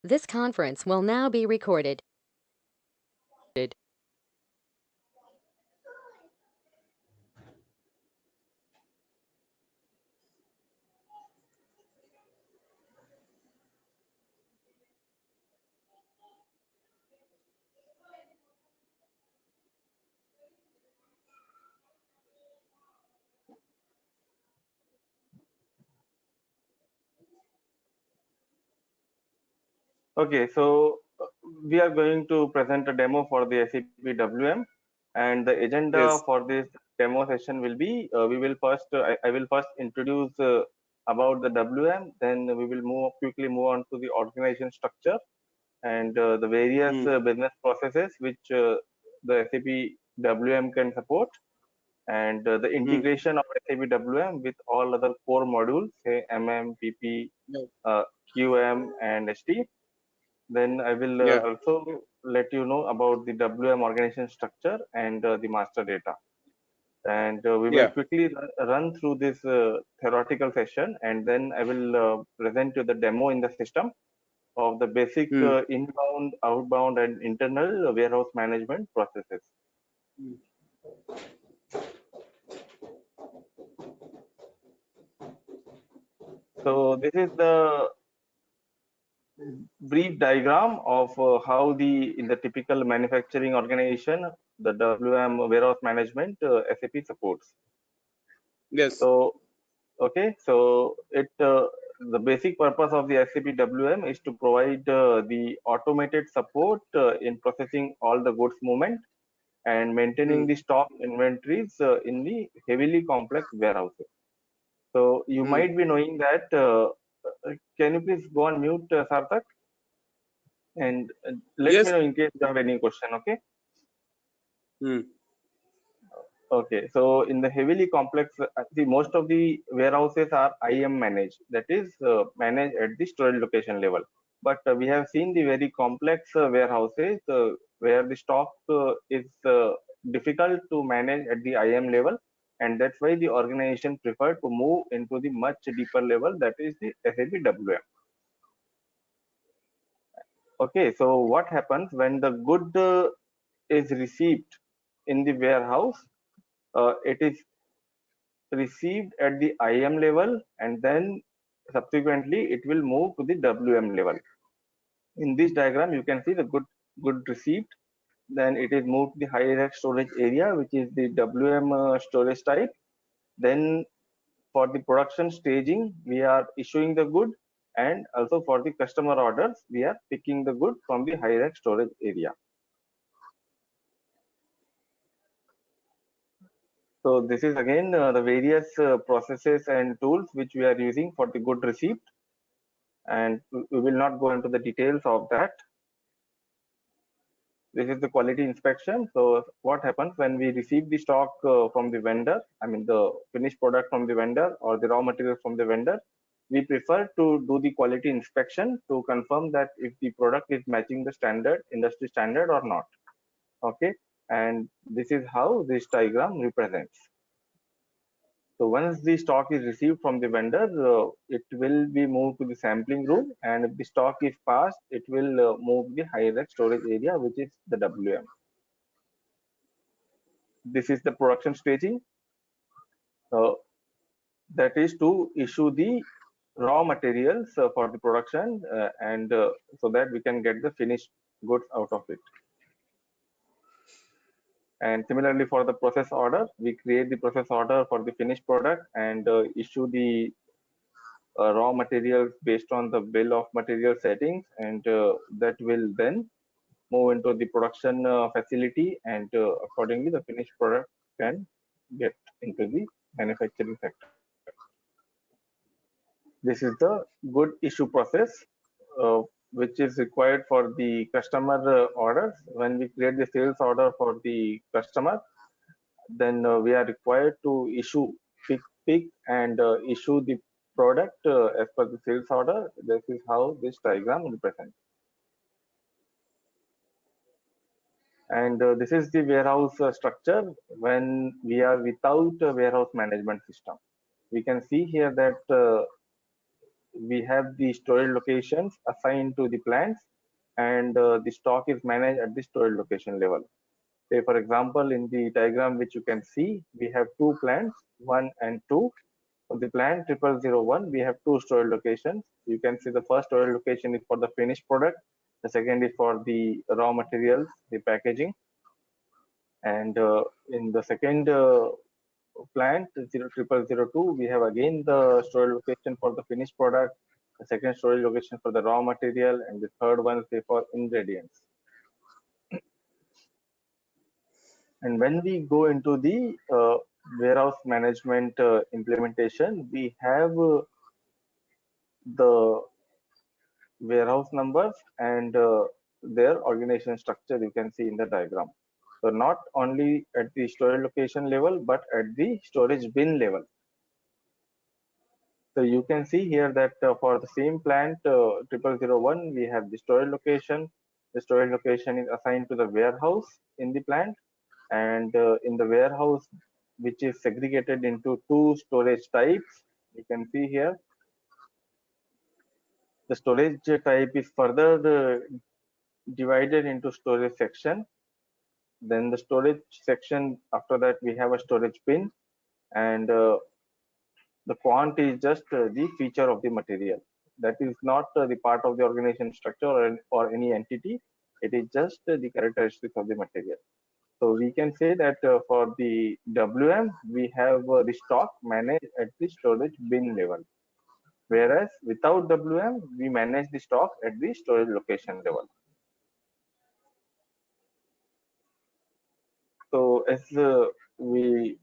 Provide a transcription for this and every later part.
This conference will now be recorded. Okay, so we are going to present a demo for the SAP WM, and the agenda Yes. for this demo session will be we will first I will first introduce about the WM, then we will quickly move on to the organization structure and the various business processes which the SAP WM can support, and the integration of SAP WM with all other core modules, say MM, PP, QM, and ST. Then I will also let you know about the WM organization structure and the master data. And we will quickly run through this theoretical session, and then I will present you the demo in the system of the basic inbound, outbound, and internal warehouse management processes. So this is the brief diagram of how in the typical manufacturing organization, the WM warehouse management SAP supports. Yes. So, okay, so the basic purpose of the SAP WM is to provide the automated support in processing all the goods movement and maintaining the stock inventories in the heavily complex warehouses. So you might be knowing that. Can you please go on mute, Sarthak? And let me know in case you have any question. Okay. Okay, so in the heavily complex, most of the warehouses are IM managed, that is managed at the storage location level. But we have seen the very complex warehouses where the stock is difficult to manage at the IM level, and that's why the organization preferred to move into the much deeper level, that is the SAP WM. Okay, so what happens when the good is received in the warehouse? It is received at the IM level, and then subsequently it will move to the WM level. In this diagram, you can see the good received. Then it is moved to the high-rack storage area, which is the WM storage type. Then for the production staging, we are issuing the good, and also for the customer orders, we are picking the good from the high-rack storage area. So this is again the various processes and tools which we are using for the good receipt, and we will not go into the details of that. This is the quality inspection. So what happens when we receive the stock from the vendor, I mean the finished product from the vendor or the raw material from the vendor, we prefer to do the quality inspection to confirm that if the product is matching the standard, industry standard or not. Okay, and this is how this diagram represents. So once the stock is received from the vendor, it will be moved to the sampling room, and if the stock is passed, it will move the high-rack storage area, which is the WM. This is the production staging. That is to issue the raw materials for the production, and so that we can get the finished goods out of it. And similarly for the process order, we create the process order for the finished product and issue the raw materials based on the bill of material settings, and that will then move into the production facility, and accordingly the finished product can get into the manufacturing sector. This is the good issue process which is required for the customer orders. When we create the sales order for the customer, then we are required to issue pick and issue the product as per the sales order. This is how this diagram represents. And this is the warehouse structure when we are without a warehouse management system. We can see here that we have the storage locations assigned to the plants, and the stock is managed at the storage location level. Say, for example, in the diagram which you can see, we have two plants, 1 and 2. For the plant 0001, we have two storage locations. You can see the first storage location is for the finished product. The second is for the raw materials, the packaging. And in the second plant 0002, we have again the storage location for the finished product, the second storage location for the raw material, and the third one say for ingredients. And when we go into the warehouse management implementation, we have the warehouse numbers and their organization structure you can see in the diagram. So not only at the storage location level, but at the storage bin level. So you can see here that for the same plant 0001, we have the storage location. The storage location is assigned to the warehouse in the plant, and in the warehouse, which is segregated into two storage types. You can see here. The storage type is further divided into storage section. Then the storage section, after that we have a storage bin, and the quant is just the feature of the material. That is not the part of the organization structure or any entity. It is just the characteristics of the material. So we can say that for the WM, we have the stock managed at the storage bin level. Whereas without WM, we manage the stock at the storage location level. So as we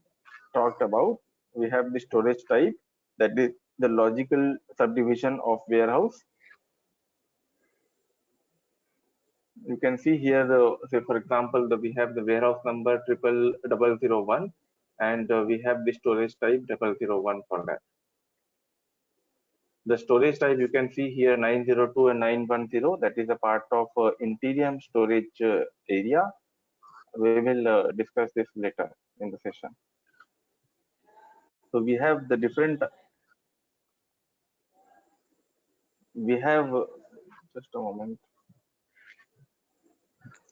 talked about, we have the storage type, that is the logical subdivision of warehouse. You can see here, say for example, we have the warehouse number 0001, and we have the storage type 001 for that. The storage type you can see here 902 and 910, that is a part of Interium storage area. We will discuss this later in the session. So we have the different, we have, just a moment.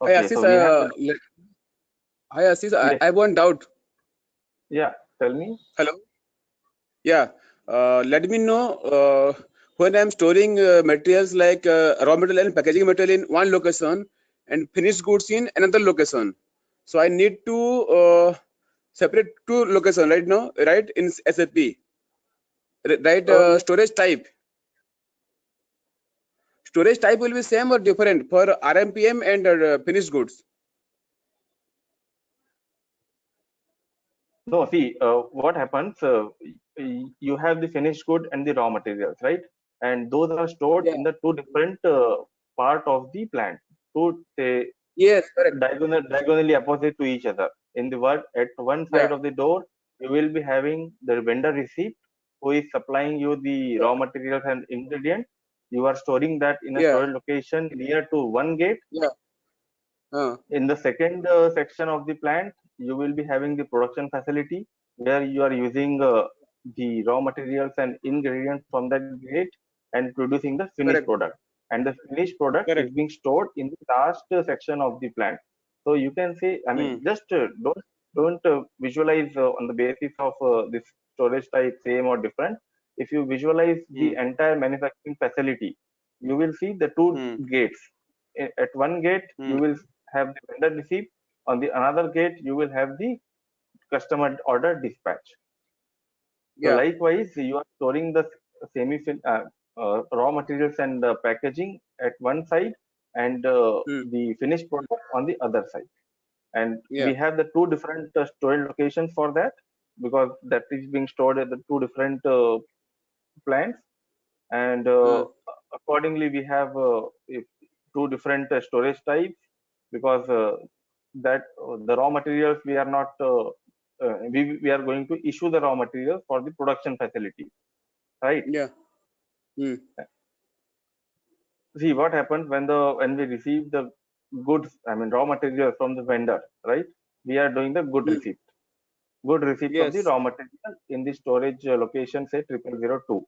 Okay, hi Ashish, so we have hi Ashish, I have one doubt. Yeah, tell me. Hello. Yeah, let me know when I'm storing materials like raw material and packaging material in one location and finished goods in another location. So I need to separate two locations right now, right, in SAP. Right, storage type. Storage type will be same or different for RMPM and finished goods? No, see, what happens, you have the finished good and the raw materials, right? And those are stored in the two different part of the plant. Two, say, yes, correct. Diagonally opposite to each other. In the work, at one side of the door, you will be having the vendor receipt who is supplying you the raw materials and ingredients. You are storing that in a storage location near to one gate. In the second section of the plant, you will be having the production facility where you are using the raw materials and ingredients from that gate and producing the finished product. And the finished product is being stored in the last section of the plant. So you can say, I mean, just don't visualize on the basis of this storage type same or different. If you visualize the entire manufacturing facility, you will see the two gates. At one gate, you will have the vendor receipt. On the another gate, you will have the customer order dispatch. So likewise, you are storing the raw materials and packaging at one side, and the finished product on the other side. And we have the two different storage locations for that, because that is being stored at the two different plants. And accordingly, we have two different storage types, because that the raw materials we are not we are going to issue the raw materials for the production facility, right? See what happens when we receive the goods, I mean raw materials from the vendor, right? We are doing the good receipt of the raw material in the storage location, say 0002.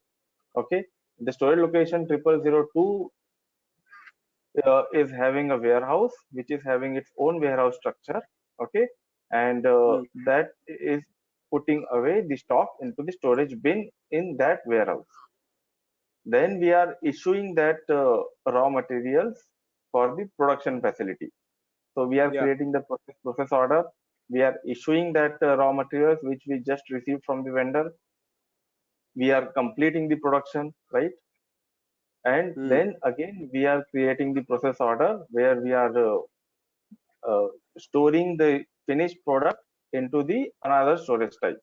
Okay, The storage location 0002 is having a warehouse which is having its own warehouse structure. Okay, and that is putting away the stock into the storage bin in that warehouse. Then we are issuing that raw materials for the production facility. So we are creating the process order. We are issuing that raw materials which we just received from the vendor. We are completing the production, right? And then again we are creating the process order where we are storing the finished product into the another storage type,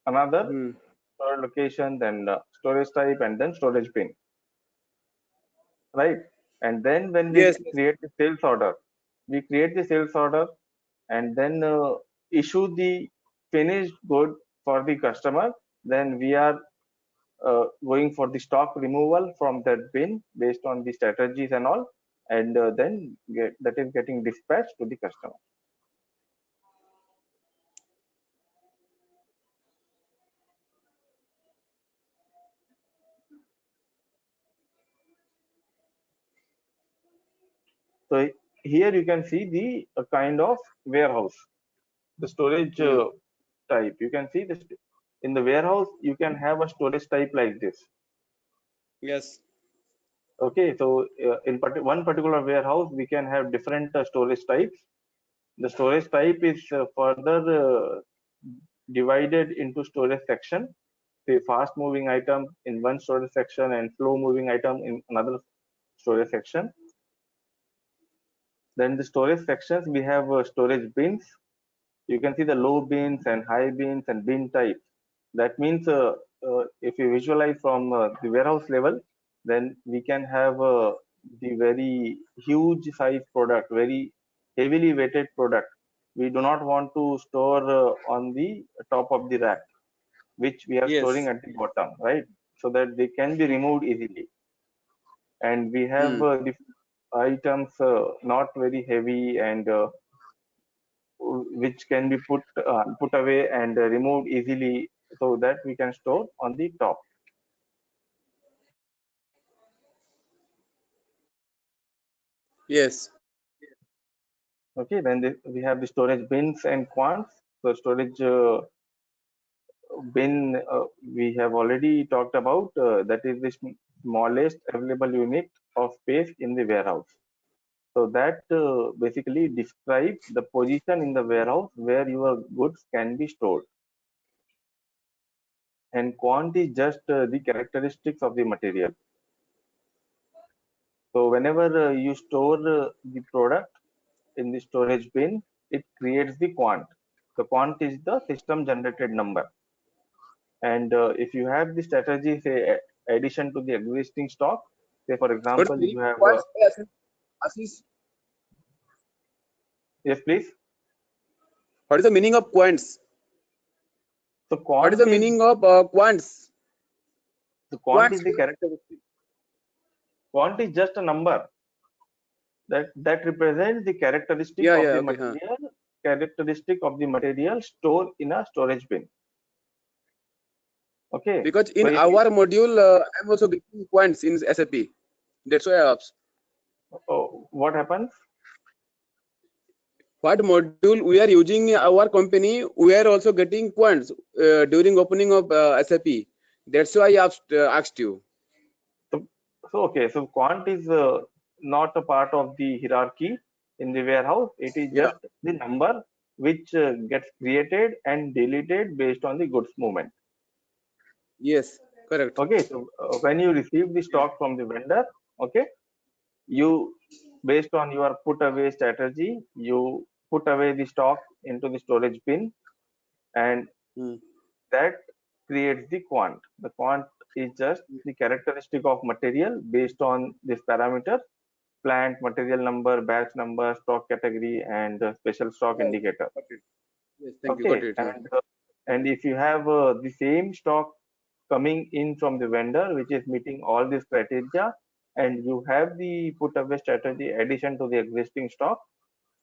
another storage location, then storage type, and then storage bin, right? And then when we create the sales order, we create the sales order and then issue the finished good for the customer. Then we are going for the stock removal from that bin based on the strategies and all, and then that is getting dispatched to the customer. So here you can see the kind of warehouse, the storage type. You can see this in the warehouse. You can have a storage type like this. Yes. Okay, so in one particular warehouse, we can have different storage types. The storage type is further divided into storage section. Say fast moving item in one storage section and slow moving item in another storage section. Then the storage sections, we have storage bins. You can see the low bins and high bins and bin types. That means if you visualize from the warehouse level, then we can have the very huge size product, very heavily weighted product. We do not want to store on the top of the rack, which we are storing at the bottom, right? So that they can be removed easily. And we have the items not very heavy and which can be put away and removed easily, so that we can store on the top. Yes. Okay, then we have the storage bins and quants. So storage bin we have already talked about. That is the smallest available unit of space in the warehouse. So that basically describes the position in the warehouse where your goods can be stored. And quant is just the characteristics of the material. So whenever you store the product in the storage bin, it creates the quant. The quant is the system generated number. And if you have the strategy, say addition to the existing stock, say for example, you have yes, please. What is the meaning of quants? So quant what is the meaning of quants? The quant is the characteristic. Quant is just a number that represents the characteristic of the material. Characteristic of the material stored in a storage bin. Okay. Because in so our module, I'm also getting quants in SAP. That's why I asked. Oh, what happens? What module we are using in our company, we are also getting quants during opening of SAP. That's why I asked you. So okay, so quant is not a part of the hierarchy in the warehouse. It is just the number which gets created and deleted based on the goods movement. Yes, correct. Okay, so when you receive the stock from the vendor, okay, you based on your put away strategy, you put away the stock into the storage bin, and that creates the quant. The quant is just the characteristic of material based on this parameter: plant, material number, batch number, stock category, and special stock indicator. Yes, thank you. Got it. And if you have the same stock coming in from the vendor, which is meeting all these criteria, and you have the put away strategy addition to the existing stock,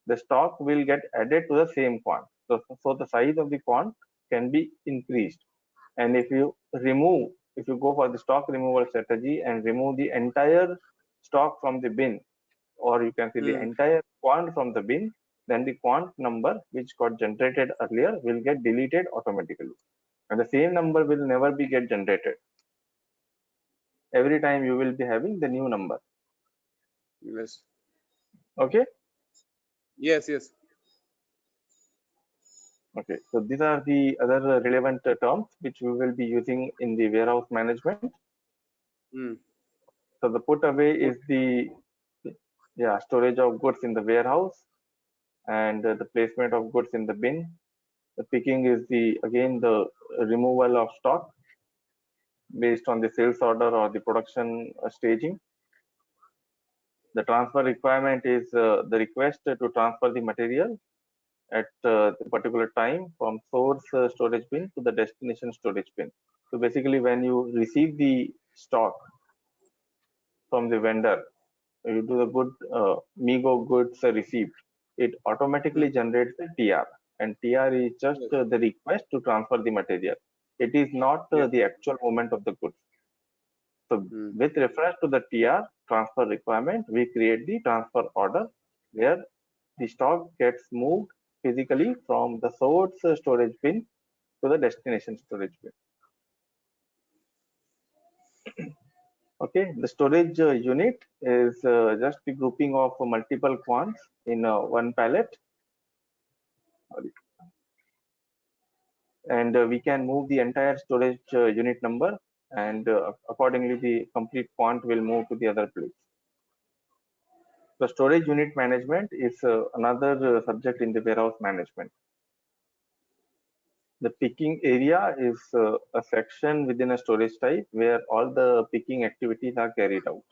the stock will get added to the same quant. So the size of the quant can be increased. And if you remove if you go for the stock removal strategy and remove the entire stock from the bin, or you can see the entire quant from the bin, then the quant number which got generated earlier will get deleted automatically, and the same number will never be get generated. Every time you will be having the new number. Yes. Okay. Yes. Yes. Okay. So these are the other relevant terms which we will be using in the warehouse management. So the put away is the storage of goods in the warehouse, and the placement of goods in the bin. The picking is the removal of stock based on the sales order or the production staging. The transfer requirement is the request to transfer the material at the particular time from source storage bin to the destination storage bin. So basically, when you receive the stock from the vendor, you do the good MIGO goods received, it automatically generates the TR, and TR is just the request to transfer the material. It is not the actual movement of the goods. So with reference to the TR transfer requirement, we create the transfer order where the stock gets moved physically from the source storage bin to the destination storage bin. Okay, the storage unit is just the grouping of multiple quants in one pallet. And we can move the entire storage unit number, and accordingly the complete quant will move to the other place. The storage unit management is another subject in the warehouse management. The picking area is a section within a storage type where all the picking activities are carried out.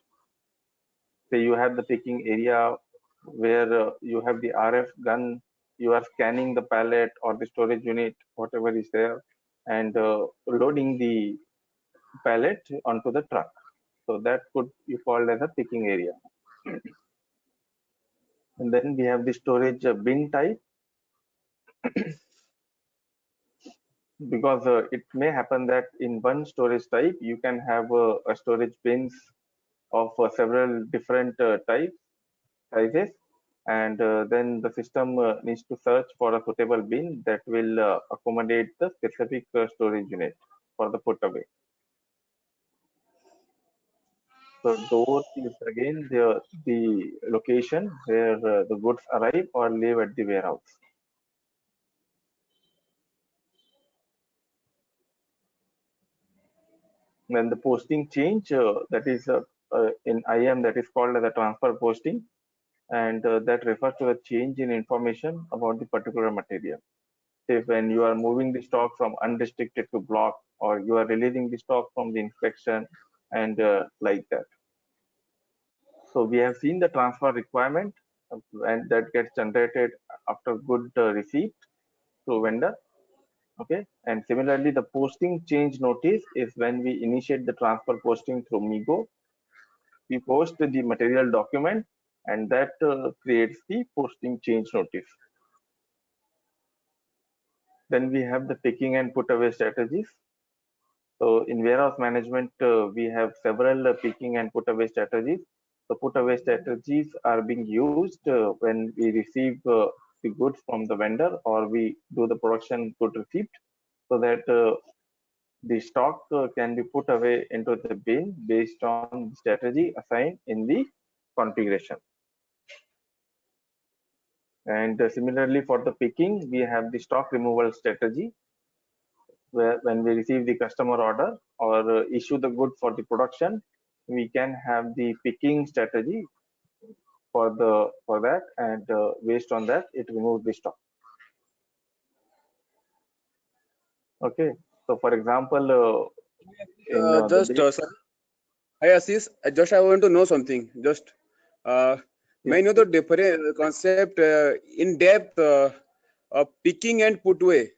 So you have the picking area where you have the RF gun, you are scanning the pallet or the storage unit, whatever is there, and loading the pallet onto the truck. So that could be called as a picking area. And then we have the storage bin type, because it may happen that in one storage type you can have a storage bins of several different sizes, and then the system needs to search for a suitable bin that will accommodate the specific storage unit for the put away. So door is again the location where the goods arrive or leave at the warehouse. Then the posting change, that is in IM, that is called as a transfer posting, and that refers to the change in information about the particular material. Say when you are moving the stock from unrestricted to block, or you are releasing the stock from the inspection, and like that. So we have seen the transfer requirement, and that gets generated after good receipt to vendor. Okay, and similarly, the posting change notice is when we initiate the transfer posting through MIGO. We post the material document, and that creates the posting change notice. Then we have the picking and put away strategies. So in warehouse management, we have several picking and put away strategies. The put away strategies are being used when we receive the goods from the vendor, or we do the production good receipt, so that the stock can be put away into the bin based on the strategy assigned in the configuration. And similarly, for the picking, we have the stock removal strategy, where when we receive the customer order or issue the good for the production, we can have the picking strategy for that, and based on that, it removes the stock. Okay, so for example, Hi Assis, I want to know something. May I know the different concept in depth of picking and put away?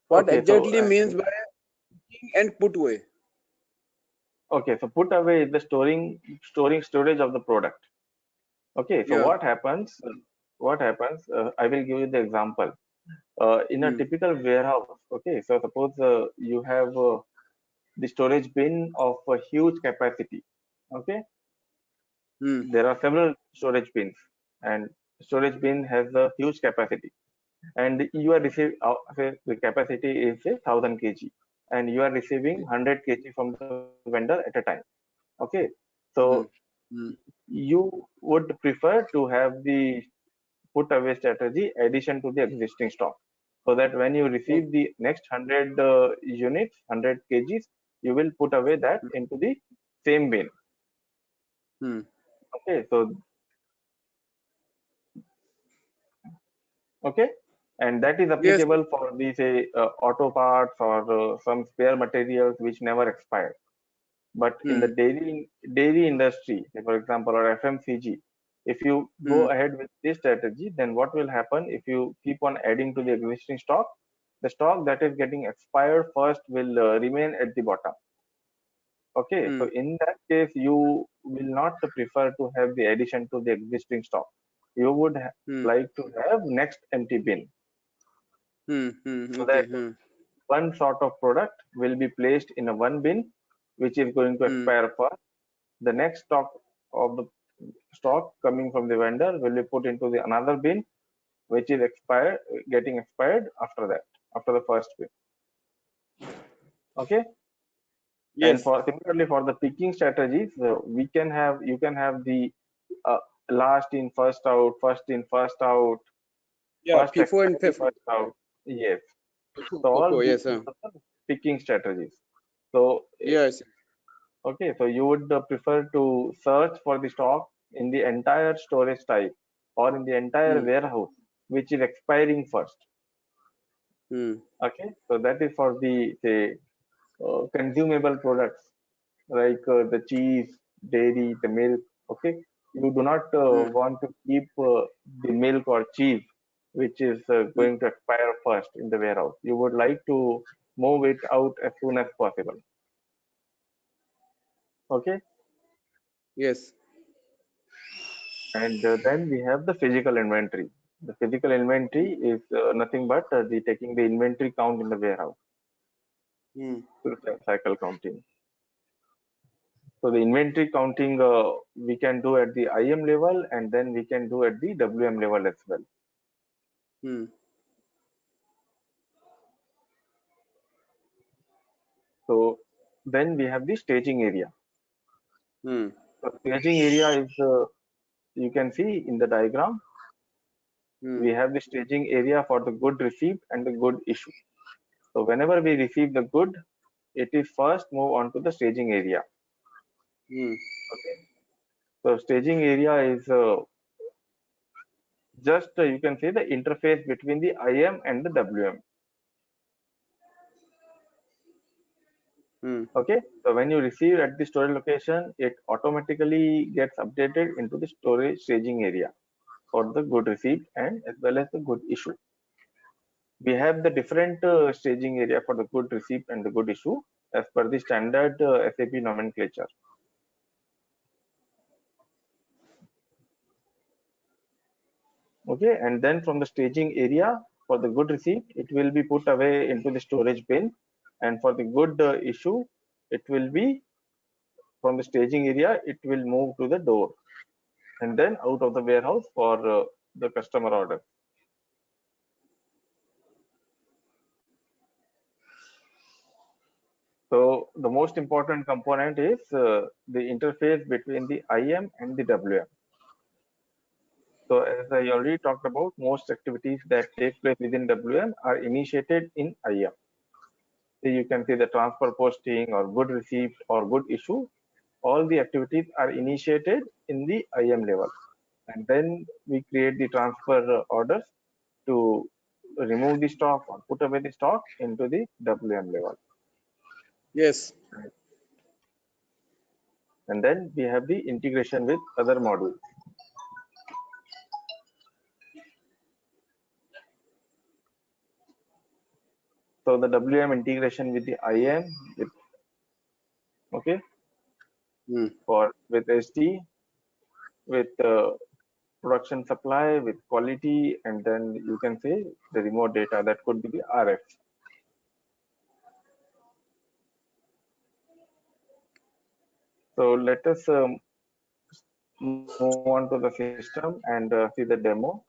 What exactly means by picking and put away? Okay, so put away is the storage of the product. Okay, so what happens? I will give you the example. In a typical warehouse, okay, so suppose you have the storage bin of a huge capacity, okay. There are several storage bins, and storage bin has a huge capacity, and you are receiving say the capacity is say 1000 kg, and you are receiving 100 kg from the vendor at a time, okay. So you would prefer to have the put away strategy addition to the existing stock, so that when you receive the next 100 units, 100 kgs, you will put away that into the same bin. Okay, so okay, and that is Yes. applicable for the say auto parts or some spare materials which never expire. But in the dairy industry, say for example, or FMCG, if you go ahead with this strategy, then what will happen if you keep on adding to the existing stock? The stock that is getting expired first will remain at the bottom. Okay, so in that case, you will not prefer to have the addition to the existing stock. You would like to have next empty bin, so that Okay. one sort of product will be placed in a one bin, which is going to expire first. The next stock of the stock coming from the vendor will be put into the another bin, which is getting expired after that, after the first bin. Okay. And Yes. for similarly for the picking strategies, you can have the last in first out, first in first out, Yeah. first FIFO and expiry FIFO. first out. Yes. So all FIFO, these yes. are the picking strategies. So Yes. okay, so you would prefer to search for the stock in the entire storage type or in the entire warehouse, which is expiring first. Okay, so that is for the say consumable products like the cheese, dairy, the milk. Okay, you do not want to keep the milk or cheese which is going to expire first in the warehouse. You would like to move it out as soon as possible. Okay, Yes. and then we have the physical inventory. The physical inventory is nothing but the taking the inventory count in the warehouse, cycle counting. So the inventory counting we can do at the IM level, and then we can do at the WM level as well. So then we have the staging area. So staging area is you can see in the diagram. We have the staging area for the good received and the good issue. So whenever we receive the good, it is first move on to the staging area. Okay. So staging area is just you can say the interface between the IM and the WM. Okay, so when you receive at the storage location, it automatically gets updated into the storage staging area for the good received and as well as the good issue. We have the different staging area for the good received and the good issue as per the standard SAP nomenclature. Okay, and then from the staging area for the good received, it will be put away into the storage bin, and for the good issue, it will be from the staging area, it will move to the door and then out of the warehouse for the customer order. So the most important component is the interface between the IM and the WM. So as I already talked about, most activities that take place within WM are initiated in IM. So you can see the transfer posting or good received or good issue. All the activities are initiated in the IM level. And then we create the transfer orders to remove the stock or put away the stock into the WM level. Yes. And then we have the integration with other modules. So the WM integration with the IM, okay, for with SD, with production supply with quality, and then you can say the remote data, that could be the RF. So let us move on to the system and see the demo.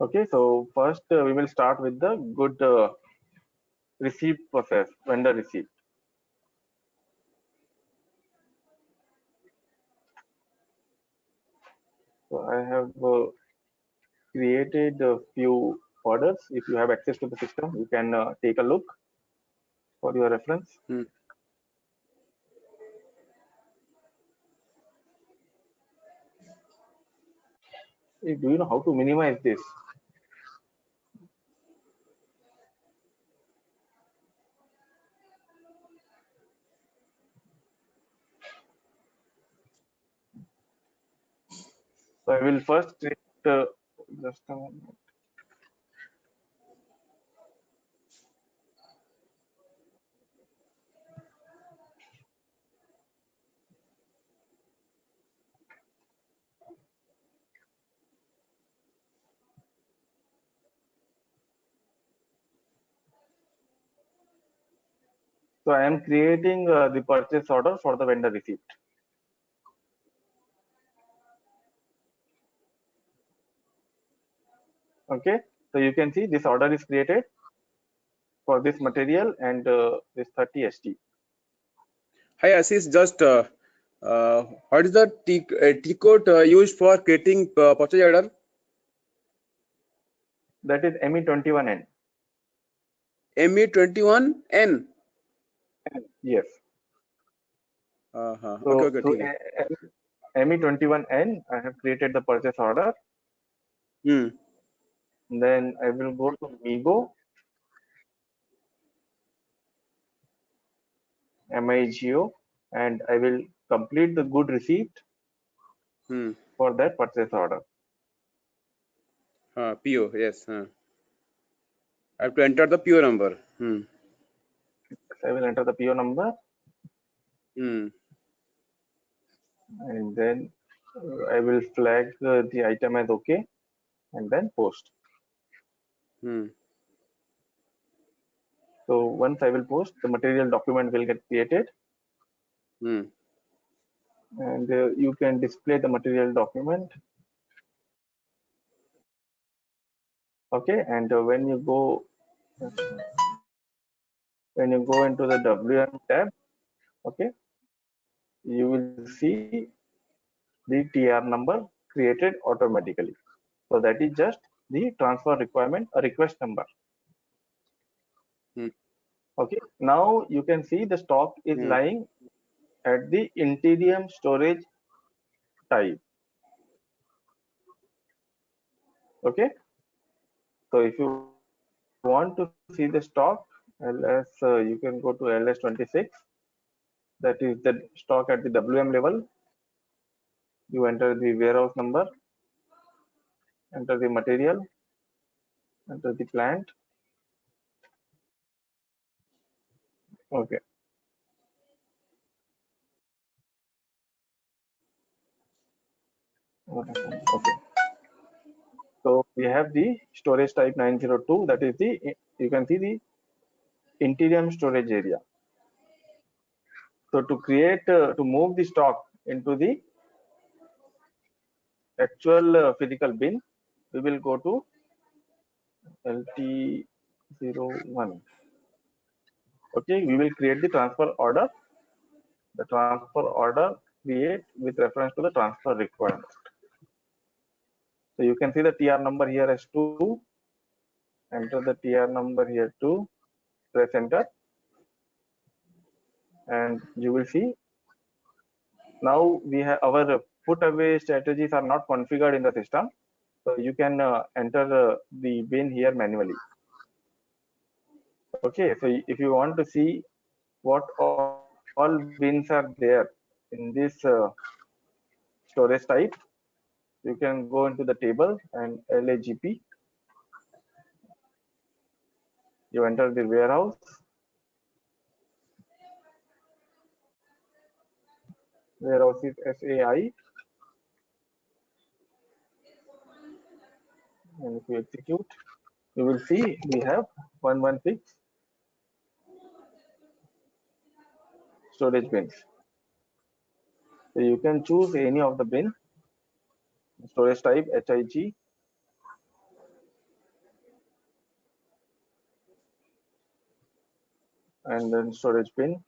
Okay, so first we will start with the good receipt process, vendor receipt. So I have created a few orders. If you have access to the system, you can take a look for your reference. Hey, do you know how to minimize this? So I will first create just a moment. So I am creating the purchase order for the vendor receipt. Okay, so you can see this order is created for this material and this 30 ST. Hi Ashish, just what is the T code used for creating purchase order? That is ME21N. ME21N. Yes. Okay, So okay, through okay. ME21N, I have created the purchase order. Then I will go to MIGO, MIGO, and I will complete the good receipt for that purchase order. PO, yes. I have to enter the PO number. I will enter the PO number. And then I will flag the item as OK and then post. So once I will post, the material document will get created. And you can display the material document. Okay, and when you go into the WM tab, okay, you will see the TR number created automatically. So that is just the transfer requirement, a request number. Okay, now you can see the stock is lying at the Interim storage type. Okay, so if you want to see the stock LS, you can go to LS26. That is the stock at the WM level. You enter the warehouse number, enter the material, enter the plant. Okay. Okay. So we have the storage type 902. That is the, you can see the Interim storage area. So to create, to move the stock into the actual physical bin, we will go to LT01. Okay, we will create the transfer order. The transfer order create with reference to the transfer requirement. So you can see the TR number here as 2. Enter the TR number here 2. Press enter. And you will see now we have our put away strategies are not configured in the system. So you can enter the bin here manually. Okay, so if you want to see what all bins are there in this storage type, You can go into the table and LAGP. You enter the warehouse. Warehouse is SAI. And if you execute, you will see we have 116 storage bins. So you can choose any of the bin, storage type HIG, and then storage bin.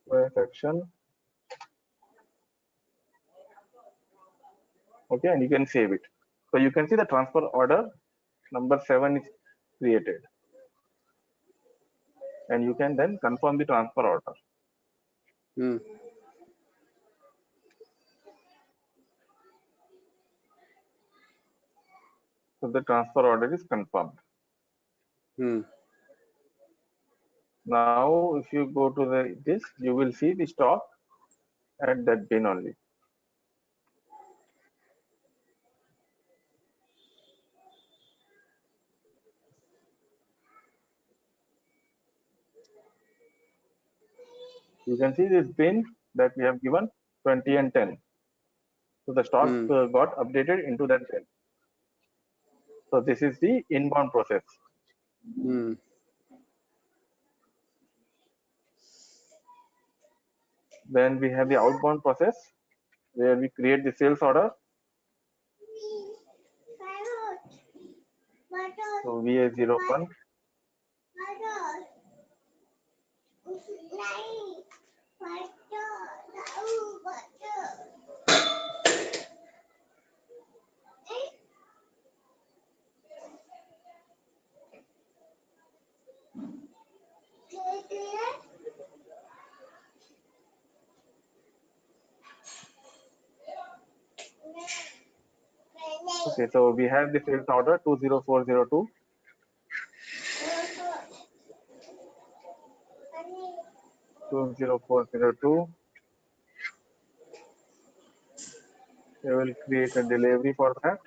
Storage section. Okay, and you can save it. So you can see the transfer order number 7 is created. And you can then confirm the transfer order. So the transfer order is confirmed. Now, if you go to this, you will see the stock at that bin only. You can see this bin that we have given 20 and 10. So the stock got updated into that bin. So this is the inbound process. Then we have the outbound process where we create the sales order. So VA01. Okay, so we have the sales order 20402. We will create a delivery for that.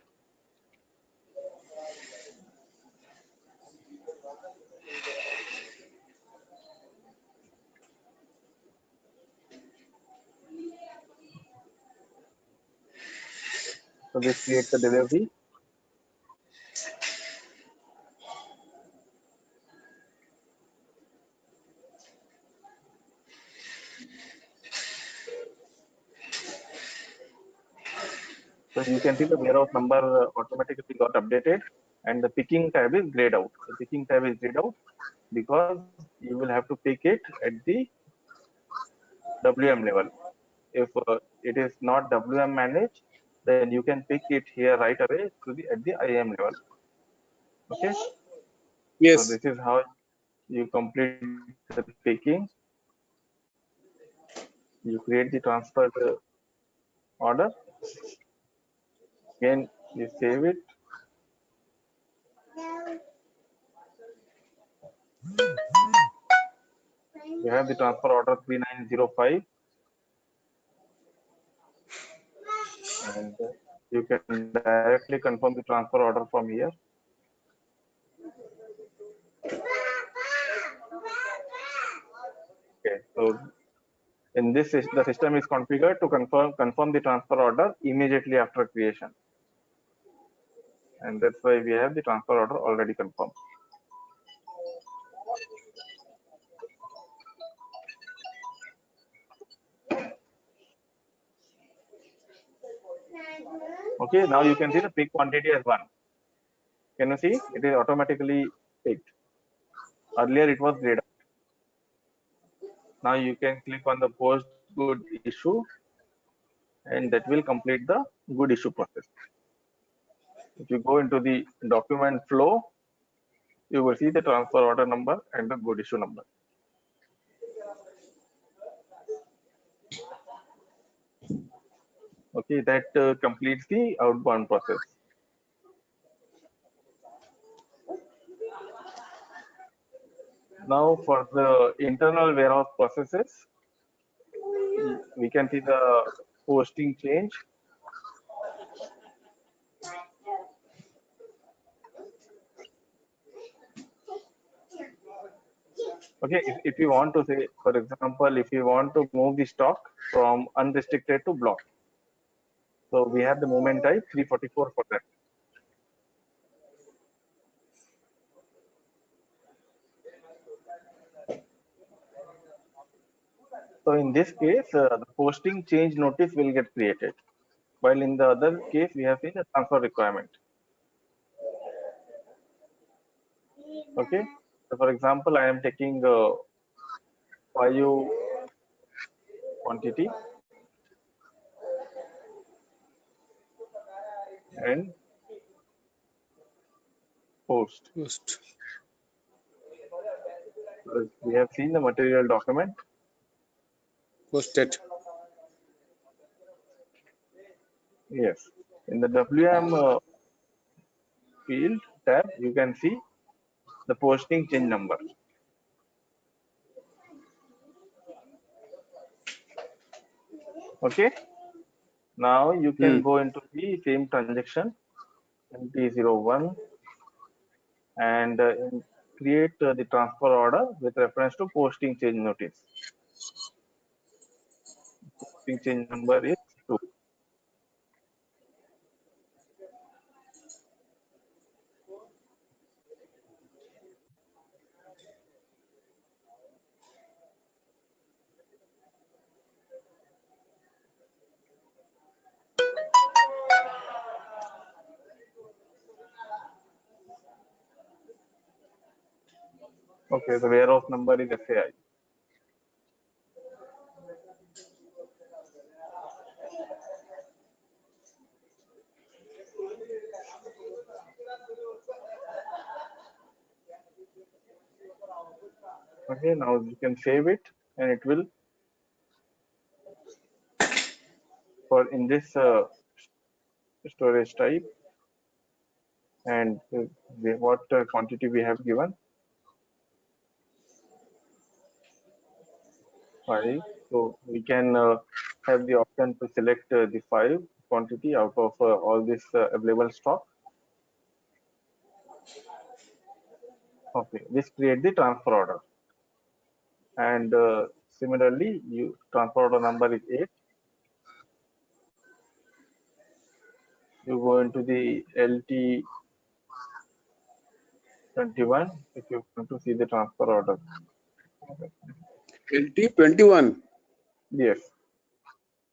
So this creates the delivery. So you can see the warehouse number automatically got updated and the picking tab is grayed out. The picking tab is grayed out because you will have to pick it at the WM level. If it is not WM managed, then you can pick it here right away at the IM level. Okay. Yes. So this is how you complete the picking. You create the transfer order. Again, you save it. You have the transfer order 3905. And you can directly confirm the transfer order from here. Okay, so in this, the system is configured to confirm the transfer order immediately after creation. And that's why we have the transfer order already confirmed. Okay, now you can see the pick quantity as 1. Can you see? It is automatically picked. Earlier it was grayed out. Now you can click on the post good issue and that will complete the good issue process. If you go into the document flow, you will see the transfer order number and the good issue number. Okay, that completes the outbound process. Now for the internal warehouse processes, we can see the posting change. Okay, if you want to say, for example, if you want to move the stock from unrestricted to block, so we have the movement type 344 for that. So in this case, the posting change notice will get created, while in the other case, we have seen the transfer requirement. Okay, so for example, I am taking 5 quantity and post. We have seen the material document. Posted. Yes, in the WM field tab, you can see the posting change number. Okay, now you can go into the same transaction MT01 and create the transfer order with reference to posting change notice. Posting change number is 2. Okay, the warehouse number is SAI. Okay, now you can save it and it will, for in this storage type and what quantity we have given, 5. So we can have the option to select the 5 quantity out of all this available stock. Okay, this create the transfer order. And similarly, you transfer order number is 8. You go into the LT21 if you want to see the transfer order. LT21. Yes.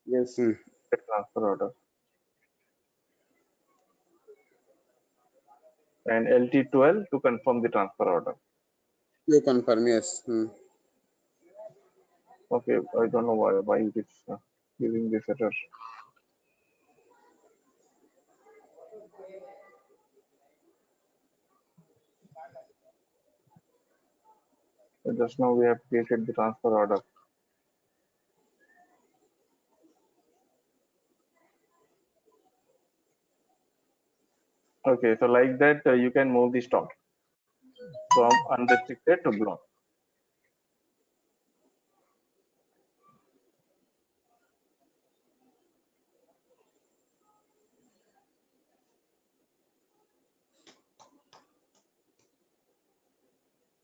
Yes. The transfer order. And LT12 to confirm the transfer order. You confirm, yes. Okay, I don't know why it is giving this error. So just now we have created the transfer order. Okay, so like that you can move the stock from unrestricted to block.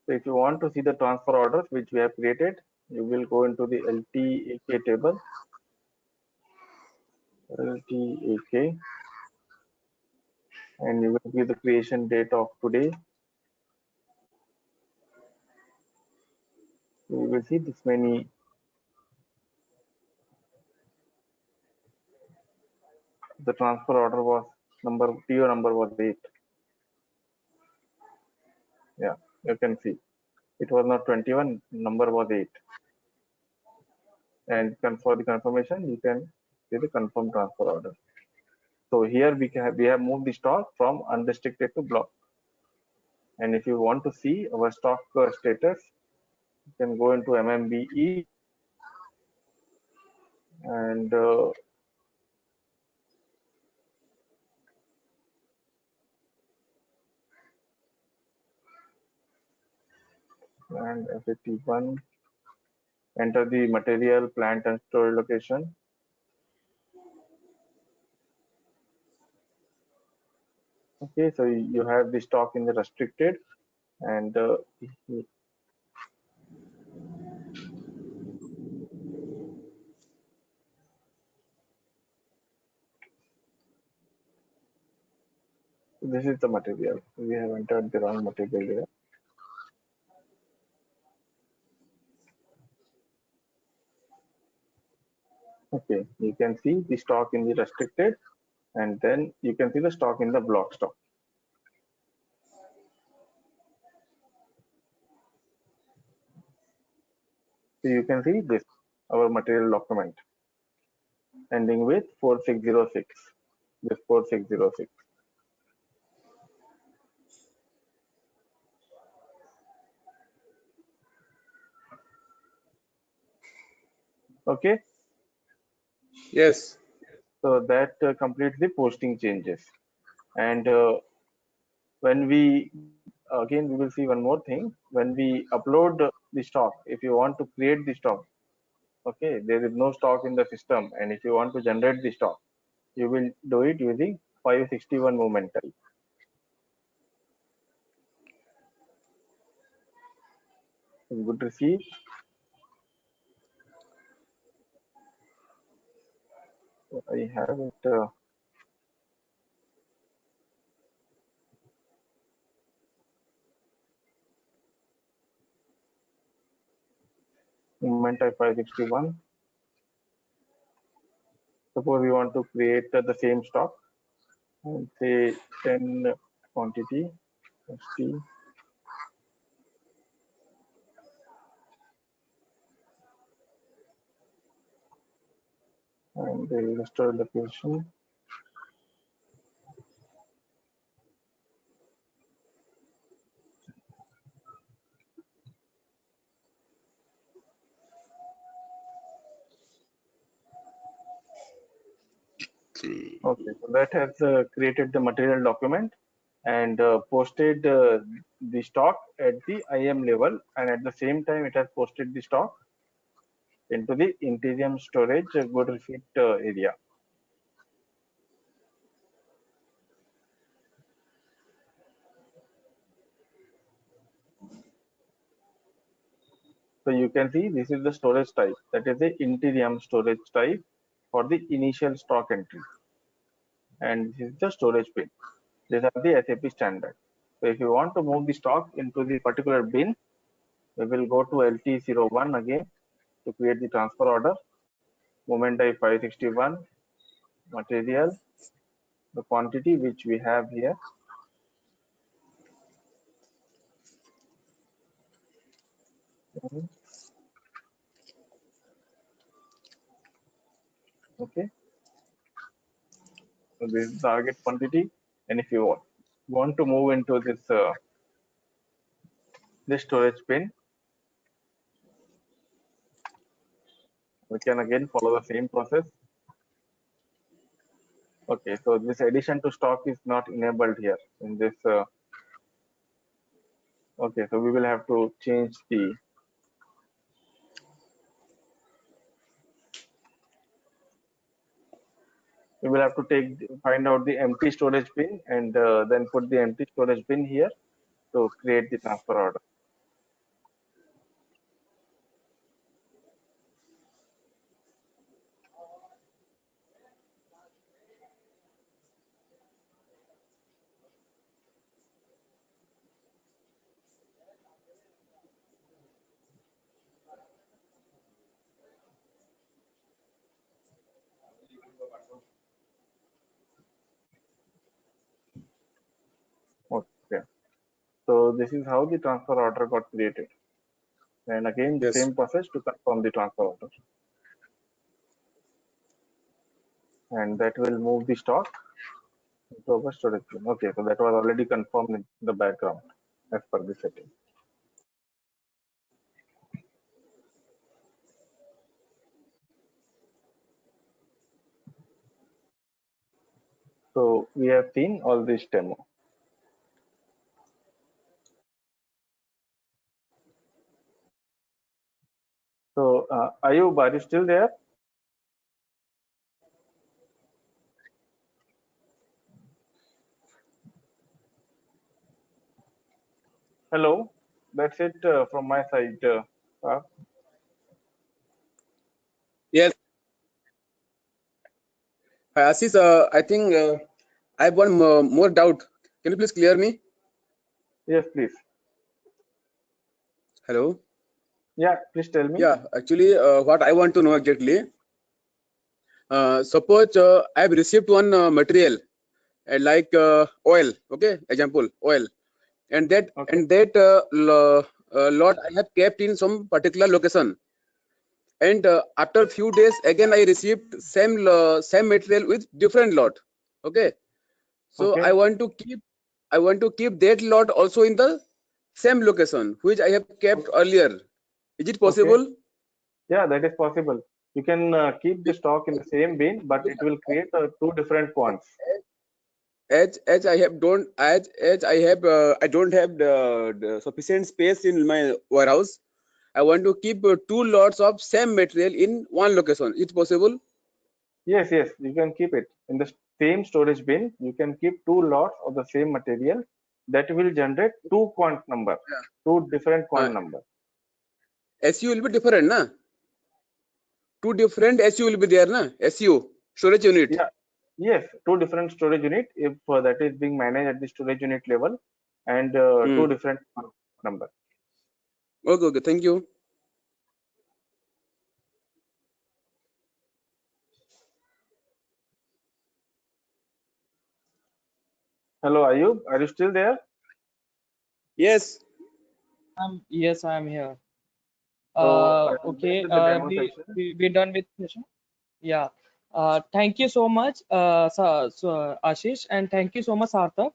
So if you want to see the transfer orders which we have created, you will go into the LTAK table. LTAK, and you will give the creation date of today. You will see this many. The transfer order was PO number was 8. Yeah, you can see it was not 21, number was 8. And for the confirmation, you can see the confirm transfer order. So here we have moved the stock from unrestricted to block. And if you want to see our stock status, you can go into MMBE and and SAP1. Enter the material, plant and storage location. Okay, so you have the stock in the restricted, and this is the material. We have entered the wrong material here. Okay, you can see the stock in the restricted, and then you can see the stock in the block stock. So you can see this, our material document, ending with 4606, this 4606. Okay, Yes. so that completes the posting changes. And when we, again, we will see one more thing. When we upload the stock, if you want to create the stock, okay, there is no stock in the system, and if you want to generate the stock, you will do it using 561 movement type. Good to see. I have it. Movement type 561. Suppose we want to create the same stock and say 10 quantity ST, and the register location. Okay, so that has created the material document and posted the stock at the IM level, and at the same time it has posted the stock into the Interium storage good receipt area. So you can see this is the storage type, that is the Interium storage type for the initial stock entry, and this is the storage bin. These are the SAP standard. So if you want to move the stock into the particular bin, we will go to LT01 again to create the transfer order. Movement type 561, material, the quantity which we have here. Okay, so this is target quantity, and if you want to move into this storage bin, we can again follow the same process. Okay, so this addition to stock is not enabled here in this. Okay, so we will have to change the. We will have to find out the empty storage bin, and then put the empty storage bin here to create the transfer order. Okay, so this is how the transfer order got created, and again the Yes. same process to confirm the transfer order, and that will move the stock into our storage bin. Okay, so that was already confirmed in the background as per the setting. So we have seen all this demo. So, Ayub, are you still there? Hello, that's it from my side. Yes. Hi, Ashish, I think I have one more doubt. Can you please clear me? Yes, please. Hello. Yeah, please tell me. Yeah, actually, what I want to know exactly. Suppose I have received one material like oil. Okay, example oil, and that Okay. lot I have kept in some particular location. And after few days again I received same material with different lot. Okay, so Okay. I want to keep that lot also in the same location which I have kept earlier. Is it Okay. possible? Yeah, that is possible. You can keep the stock in the same bin, but it will create two different quants. As I have don't as I don't have the sufficient space in my warehouse. I want to keep two lots of same material in one location. Is it possible? Yes, yes, you can keep it in the same storage bin. You can keep two lots of the same material that will generate two quant number, two different quant number. SU will be different, na? Two different SU will be there, na? SU storage unit. Yeah, yes, two different storage unit if that is being managed at the storage unit level, and two different number. Okay, okay. Thank you. Hello, Ayub, are you still there? Yes. Yes, I'm here. So Okay. with the demo We session. we done with session. Yeah. Thank you so much, Ashish, and thank you so much, Sarthak.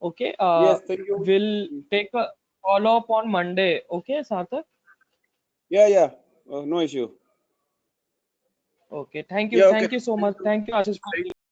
Okay. Yes. Thank you. We'll take a follow up on Monday. Okay, Sarthak. Yeah, yeah. No issue. Okay. Thank you. Yeah. Okay. Thank you so much. Thank you, Ashish, for